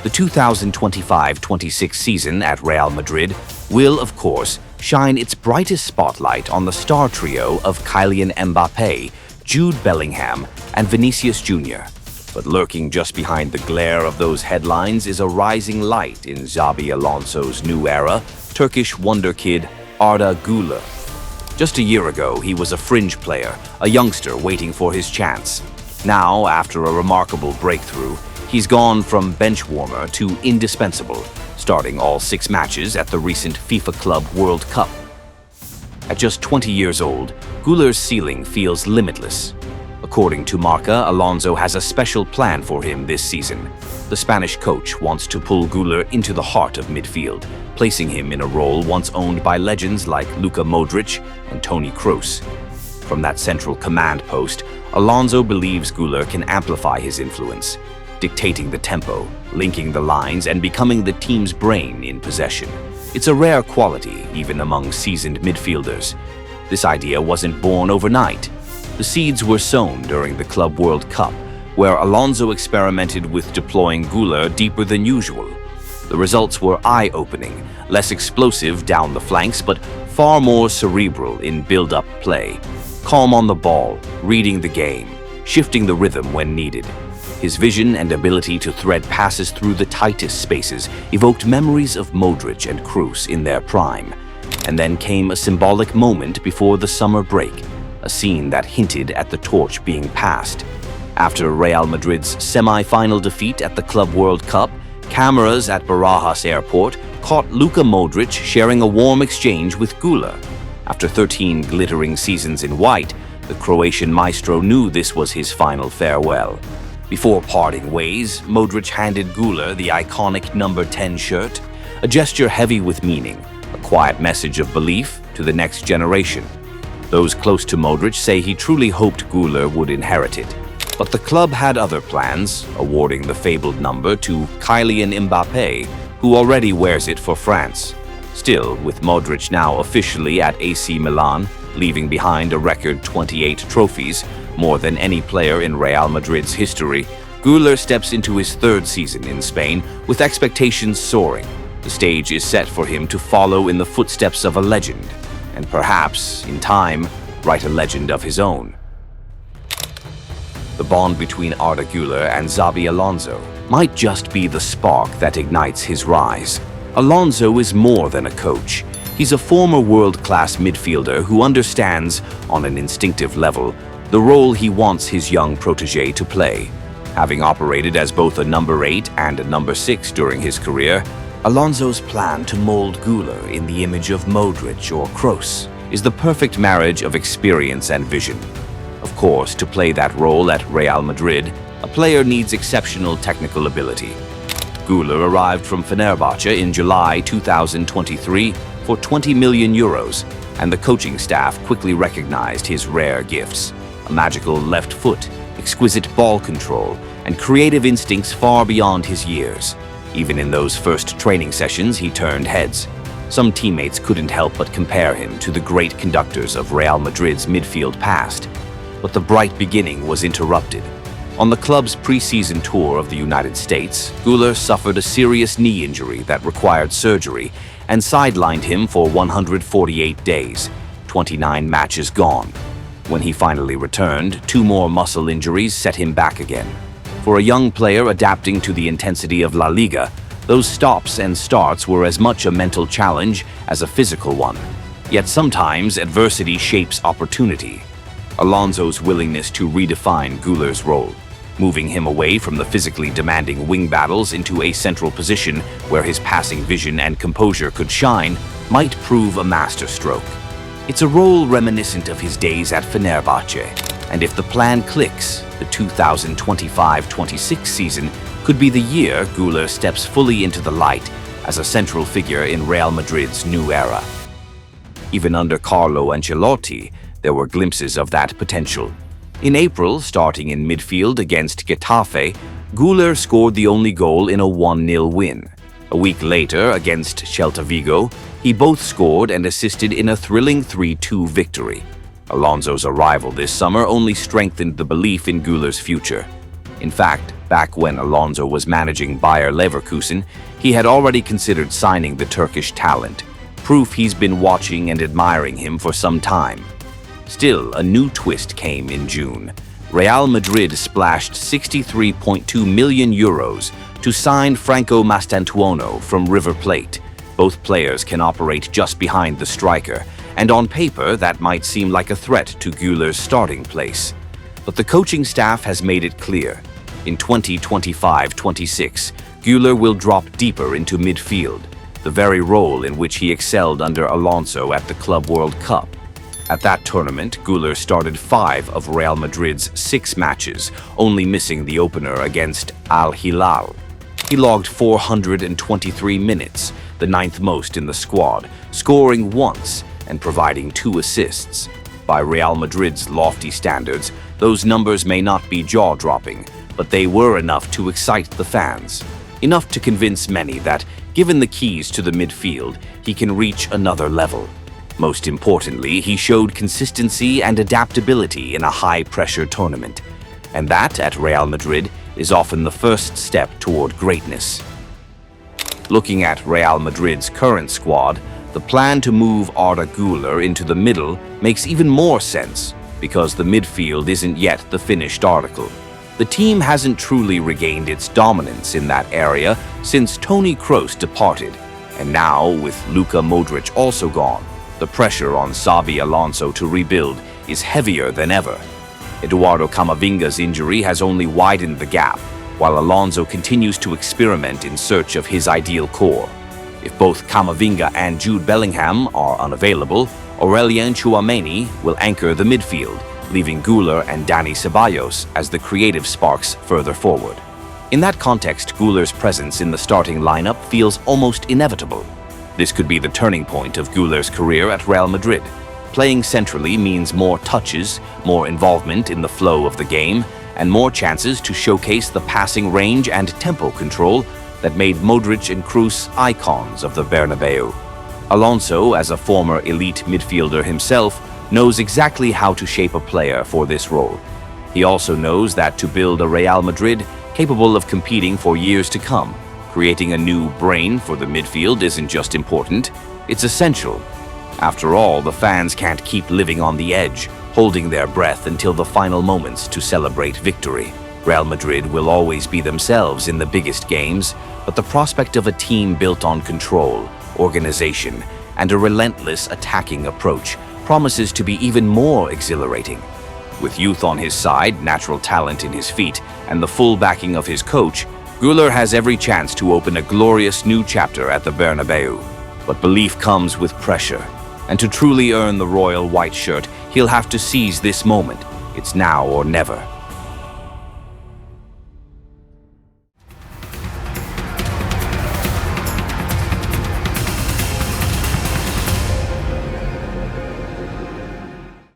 The 2025-26 season at Real Madrid will, of course, shine its brightest spotlight on the star trio of Kylian Mbappé, Jude Bellingham, and Vinicius Jr. But lurking just behind the glare of those headlines is a rising light in Xabi Alonso's new era, Turkish wonderkid Arda Güler. Just a year ago, he was a fringe player, a youngster waiting for his chance. Now, after a remarkable breakthrough, he's gone from bench warmer to indispensable, starting all 6 matches at the recent FIFA Club World Cup. At just 20 years old, Güler's ceiling feels limitless. According to Marca, Alonso has a special plan for him this season. The Spanish coach wants to pull Güler into the heart of midfield, placing him in a role once owned by legends like Luka Modrić and Toni Kroos. From that central command post, Alonso believes Güler can amplify his influence, dictating the tempo, linking the lines, and becoming the team's brain in possession. It's a rare quality, even among seasoned midfielders. This idea wasn't born overnight. The seeds were sown during the Club World Cup, where Alonso experimented with deploying Güler deeper than usual. The results were eye-opening, less explosive down the flanks, but far more cerebral in build-up play. Calm on the ball, reading the game, shifting the rhythm when needed. His vision and ability to thread passes through the tightest spaces evoked memories of Modrić and Kroos in their prime. And then came a symbolic moment before the summer break, a scene that hinted at the torch being passed. After Real Madrid's semi-final defeat at the Club World Cup, cameras at Barajas Airport caught Luka Modrić sharing a warm exchange with Güler. After 13 glittering seasons in white, the Croatian maestro knew this was his final farewell. Before parting ways, Modrić handed Güler the iconic number 10 shirt, a gesture heavy with meaning, a quiet message of belief to the next generation. Those close to Modrić say he truly hoped Güler would inherit it. But the club had other plans, awarding the fabled number to Kylian Mbappé, who already wears it for France. Still, with Modrić now officially at AC Milan, leaving behind a record 28 trophies, more than any player in Real Madrid's history, Güler steps into his 3rd season in Spain with expectations soaring. The stage is set for him to follow in the footsteps of a legend, and perhaps, in time, write a legend of his own. The bond between Arda Güler and Xabi Alonso might just be the spark that ignites his rise. Alonso is more than a coach. He's a former world-class midfielder who understands, on an instinctive level, the role he wants his young protege to play. Having operated as both a number 8 and a number 6 during his career, Alonso's plan to mold Güler in the image of Modrić or Kroos is the perfect marriage of experience and vision. Of course, to play that role at Real Madrid, a player needs exceptional technical ability. Güler arrived from Fenerbahce in July 2023 for €20 million, and the coaching staff quickly recognized his rare gifts: a magical left foot, exquisite ball control, and creative instincts far beyond his years. Even in those first training sessions, he turned heads. Some teammates couldn't help but compare him to the great conductors of Real Madrid's midfield past. But the bright beginning was interrupted. On the club's pre-season tour of the United States, Güler suffered a serious knee injury that required surgery and sidelined him for 148 days, 29 matches gone. When he finally returned, 2 more muscle injuries set him back again. For a young player adapting to the intensity of La Liga, those stops and starts were as much a mental challenge as a physical one. Yet sometimes adversity shapes opportunity. Alonso's willingness to redefine Güler's role, moving him away from the physically demanding wing battles into a central position where his passing vision and composure could shine, might prove a masterstroke. It's a role reminiscent of his days at Fenerbahce, and if the plan clicks, the 2025-26 season could be the year Güler steps fully into the light as a central figure in Real Madrid's new era. Even under Carlo Ancelotti, there were glimpses of that potential. In April, starting in midfield against Getafe, Güler scored the only goal in a 1-0 win. A week later, against Celta Vigo, he both scored and assisted in a thrilling 3-2 victory. Alonso's arrival this summer only strengthened the belief in Güler's future. In fact, Back when Alonso was managing Bayer Leverkusen, he had already considered signing the Turkish talent, proof he's been watching and admiring him for some time. Still, a new twist came in June. Real Madrid splashed 63.2 million euros to sign Franco Mastantuono from River Plate. Both players can operate just behind the striker, and on paper that might seem like a threat to Güler's starting place. But the coaching staff has made it clear. In 2025-26, Güler will drop deeper into midfield, the very role in which he excelled under Alonso at the Club World Cup. At that tournament, Güler started 5 of Real Madrid's 6 matches, only missing the opener against Al Hilal. He logged 423 minutes, the 9th most in the squad, scoring once and providing 2 assists. By Real Madrid's lofty standards, those numbers may not be jaw-dropping, but they were enough to excite the fans. Enough to convince many that, given the keys to the midfield, he can reach another level. Most importantly, he showed consistency and adaptability in a high-pressure tournament. And that, at Real Madrid, is often the first step toward greatness. Looking at Real Madrid's current squad, the plan to move Arda Güler into the middle makes even more sense, because the midfield isn't yet the finished article. The team hasn't truly regained its dominance in that area since Toni Kroos departed, and now, with Luka Modrić also gone, the pressure on Xabi Alonso to rebuild is heavier than ever. Eduardo Camavinga's injury has only widened the gap, while Alonso continues to experiment in search of his ideal core. If both Camavinga and Jude Bellingham are unavailable, Aurelien Tchouameni will anchor the midfield, leaving Güler and Dani Ceballos as the creative sparks further forward. In that context, Güler's presence in the starting lineup feels almost inevitable. This could be the turning point of Güler's career at Real Madrid. Playing centrally means more touches, more involvement in the flow of the game, and more chances to showcase the passing range and tempo control that made Modrić and Kroos icons of the Bernabéu. Alonso, as a former elite midfielder himself, knows exactly how to shape a player for this role. He also knows that to build a Real Madrid capable of competing for years to come, creating a new brain for the midfield isn't just important, it's essential. After all, the fans can't keep living on the edge, holding their breath until the final moments to celebrate victory. Real Madrid will always be themselves in the biggest games, but the prospect of a team built on control, organization, and a relentless attacking approach promises to be even more exhilarating. With youth on his side, natural talent in his feet, and the full backing of his coach, Güler has every chance to open a glorious new chapter at the Bernabéu. But belief comes with pressure, and to truly earn the royal white shirt, he'll have to seize this moment. It's now or never.